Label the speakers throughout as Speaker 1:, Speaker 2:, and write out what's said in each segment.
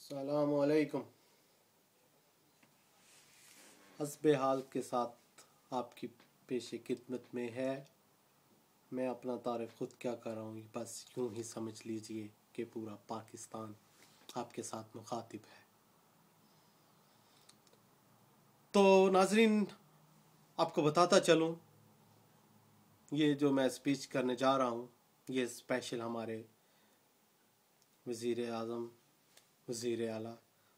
Speaker 1: अस्सलाम वालेकुम। हस्बे हाल के साथ आपकी पेशे खिदमत में है। मैं अपना तारीफ खुद क्या कर रहा हूँ, बस यूं ही समझ लीजिए कि पूरा पाकिस्तान आपके साथ मुखातिब है। तो नाजरीन, आपको बताता चलूँ, ये जो मैं स्पीच करने जा रहा हूँ ये स्पेशल हमारे वज़ीर आज़म, वज़ीर आला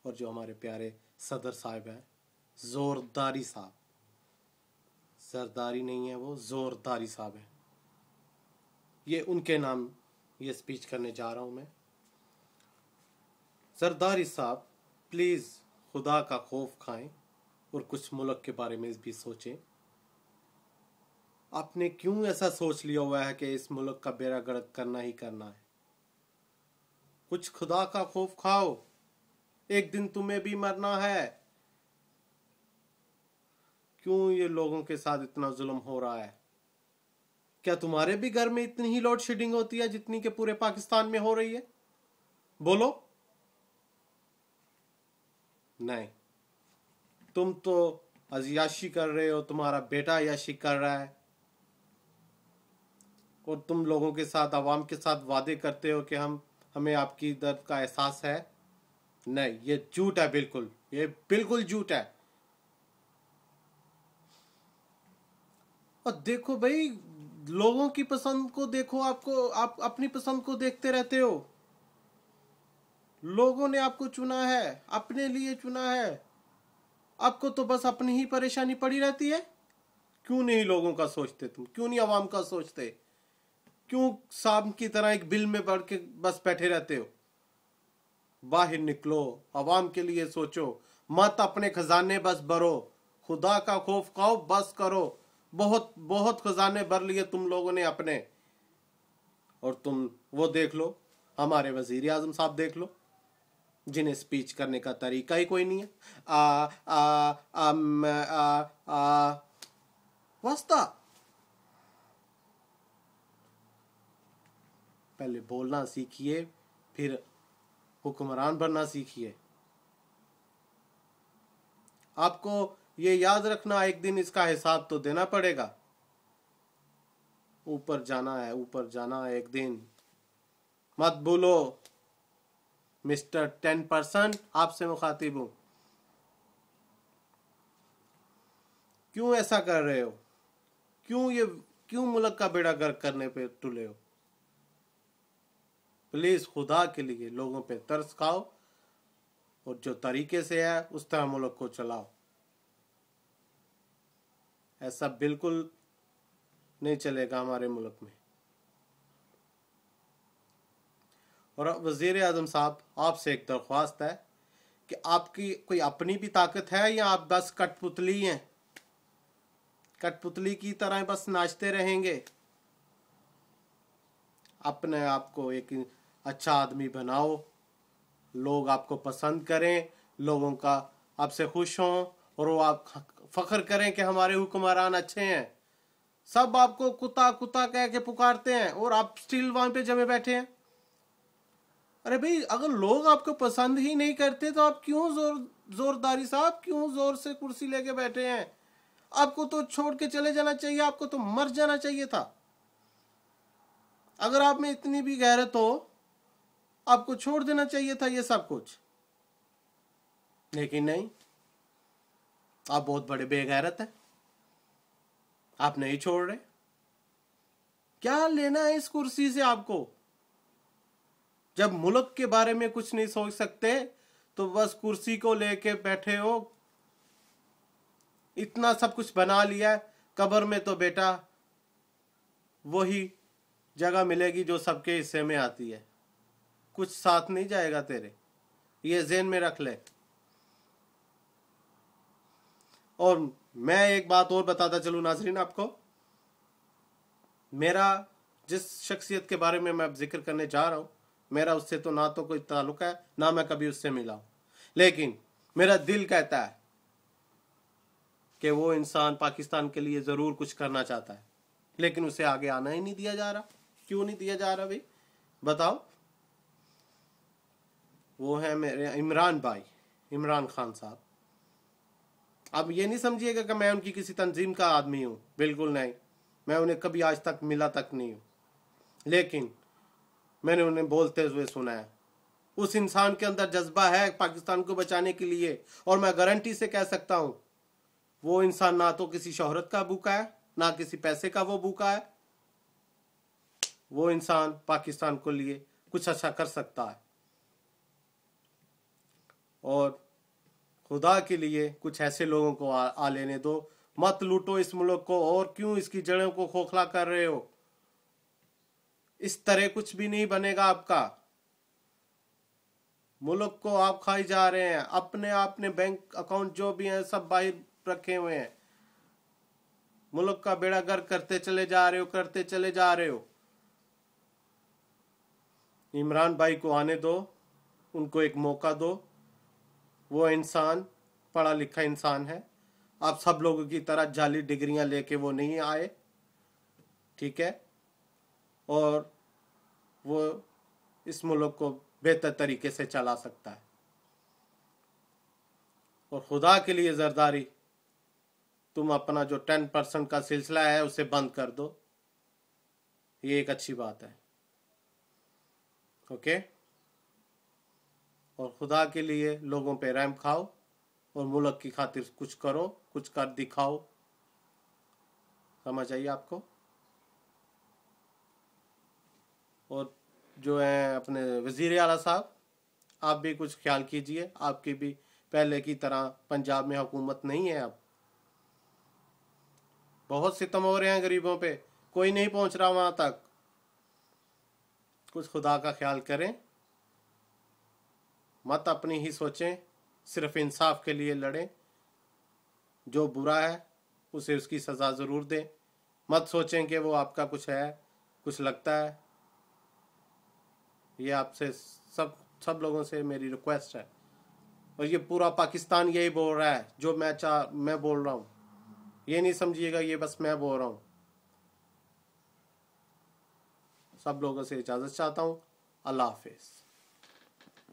Speaker 1: और जो हमारे प्यारे सदर साहब हैं, ज़ोरदारी साहब, सरदारी नहीं है वो, ज़ोरदारी साहब हैं, ये उनके नाम ये स्पीच करने जा रहा हूँ मैं। सरदारी साहब, प्लीज़ खुदा का खौफ खाएं और कुछ मुल्क के बारे में भी सोचें। आपने क्यों ऐसा सोच लिया हुआ है कि इस मुल्क का बेड़ा गर्क करना ही करना है? कुछ खुदा का खौफ खाओ, एक दिन तुम्हें भी मरना है। क्यों ये लोगों के साथ इतना जुल्म हो रहा है? क्या तुम्हारे भी घर में इतनी ही लोड शेडिंग होती है जितनी के पूरे पाकिस्तान में हो रही है? बोलो। नहीं, तुम तो अयाशी कर रहे हो, तुम्हारा बेटा अयाशी कर रहा है और तुम लोगों के साथ, आवाम के साथ वादे करते हो कि हमें आपकी दर्द का एहसास है। नहीं, ये झूठ है, बिल्कुल, ये बिल्कुल झूठ है। और देखो भाई, लोगों की पसंद को देखो, आप अपनी पसंद को देखते रहते हो। लोगों ने आपको चुना है, अपने लिए चुना है, आपको तो बस अपनी ही परेशानी पड़ी रहती है। क्यों नहीं लोगों का सोचते तुम? क्यों नहीं आवाम का सोचते? क्यों सांप की तरह एक बिल में बढ़ के बस बैठे रहते हो? बाहर निकलो, आवाम के लिए सोचो, मत अपने खजाने बस भरो, खुदा का खौफ खाओ, बस करो। बहुत बहुत खजाने भर लिए तुम लोगों ने अपने। और तुम वो देख लो, हमारे वजीर आजम साहब देख लो, जिन्हें स्पीच करने का तरीका ही कोई नहीं है। वास्ता, पहले बोलना सीखिए, फिर हुक्मरान बनना सीखिए। आपको ये याद रखना, एक दिन इसका हिसाब तो देना पड़ेगा। ऊपर जाना है, ऊपर जाना है एक दिन। मत भूलो, मिस्टर 10% आपसे मुखातिब हूं। क्यों ऐसा कर रहे हो? क्यों मुल्क का बेड़ा गर्क करने पे तुले हो? प्लीज खुदा के लिए लोगों पे तरस खाओ और जो तरीके से है उस तरह मुल्क को चलाओ। ऐसा बिल्कुल नहीं चलेगा हमारे मुल्क में। और वजीर आजम साहब, आपसे एक दरख्वास्त है कि आपकी कोई अपनी भी ताकत है या आप बस कठपुतली हैं? कठपुतली की तरह बस नाचते रहेंगे? अपने आप को एक अच्छा आदमी बनाओ, लोग आपको पसंद करें, लोगों का आपसे खुश हों और वो आप फख्र करें कि हमारे हुक्मरान अच्छे हैं। सब आपको कुत्ता कुत्ता कह के पुकारते हैं और आप स्टिल वहां पे जमे बैठे हैं। अरे भाई, अगर लोग आपको पसंद ही नहीं करते तो आप क्यों जोरदारी साहब, क्यों जोर से कुर्सी लेके बैठे हैं? आपको तो छोड़ के चले जाना चाहिए, आपको तो मर जाना चाहिए था। अगर आप में इतनी भी गैरत हो, आपको छोड़ देना चाहिए था ये सब कुछ। लेकिन नहीं, आप बहुत बड़े बेगैरत हैं, आप नहीं छोड़ रहे। क्या लेना है इस कुर्सी से आपको? जब मुल्क के बारे में कुछ नहीं सोच सकते तो बस कुर्सी को लेके बैठे हो। इतना सब कुछ बना लिया है, कब्र में तो बेटा वही जगह मिलेगी जो सबके हिस्से में आती है, कुछ साथ नहीं जाएगा तेरे, ये ज़हन में रख ले। और मैं एक बात और बताता चलूं नाजरीन आपको, मेरा जिस शख्सियत के बारे में मैं अब जिक्र करने जा रहा हूं, मेरा उससे तो ना तो कोई ताल्लुक है, ना मैं कभी उससे मिला हूं, लेकिन मेरा दिल कहता है कि वो इंसान पाकिस्तान के लिए ज़रूर कुछ करना चाहता है, लेकिन उसे आगे आना ही नहीं दिया जा रहा। क्यों नहीं दिया जा रहा भाई, बताओ? वो है मेरे इमरान भाई, इमरान खान साहब। अब ये नहीं समझिएगा कि मैं उनकी किसी तंजीम का आदमी हूँ, बिल्कुल नहीं। मैं उन्हें कभी आज तक मिला तक नहीं हूँ, लेकिन मैंने उन्हें बोलते हुए सुना है। उस इंसान के अंदर जज्बा है पाकिस्तान को बचाने के लिए, और मैं गारंटी से कह सकता हूँ वो इंसान ना तो किसी शोहरत का भूखा है, ना किसी पैसे का वो भूखा है। वो इंसान पाकिस्तान को लिए कुछ अच्छा कर सकता है, और खुदा के लिए कुछ ऐसे लोगों को आ लेने दो। मत लूटो इस मुल्क को, और क्यों इसकी जड़ों को खोखला कर रहे हो? इस तरह कुछ भी नहीं बनेगा आपका। मुल्क को आप खाई जा रहे हैं, अपने बैंक अकाउंट जो भी हैं सब बाहर रखे हुए हैं। मुल्क का बेड़ा गर्क करते चले जा रहे हो। इमरान भाई को आने दो, उनको एक मौका दो। वो इंसान पढ़ा लिखा इंसान है, आप सब लोगों की तरह जाली डिग्रियां लेके वो नहीं आए, ठीक है? और वो इस मुल्क को बेहतर तरीके से चला सकता है। और खुदा के लिए जरदारी, तुम अपना जो 10% का सिलसिला है उसे बंद कर दो, ये एक अच्छी बात है, ओके? और खुदा के लिए लोगों पे रहम खाओ, और मुल्क की खातिर कुछ करो, कुछ कर दिखाओ। समझ आइए आपको? और जो है अपने वजीर आला साहब, आप भी कुछ ख्याल कीजिए। आपकी भी पहले की तरह पंजाब में हुकूमत नहीं है। अब बहुत सितम हो रहे हैं गरीबों पे, कोई नहीं पहुंच रहा वहां तक। कुछ खुदा का ख्याल करें, मत अपनी ही सोचें, सिर्फ इंसाफ के लिए लड़ें। जो बुरा है उसे उसकी सज़ा ज़रूर दें। मत सोचें कि वो आपका कुछ है, कुछ लगता है। ये आपसे सब लोगों से मेरी रिक्वेस्ट है, और ये पूरा पाकिस्तान यही बोल रहा है जो मैं बोल रहा हूँ। ये नहीं समझिएगा ये बस मैं बोल रहा हूँ। सब लोगों से इजाज़त चाहता हूँ। अल्लाह हाफिज़।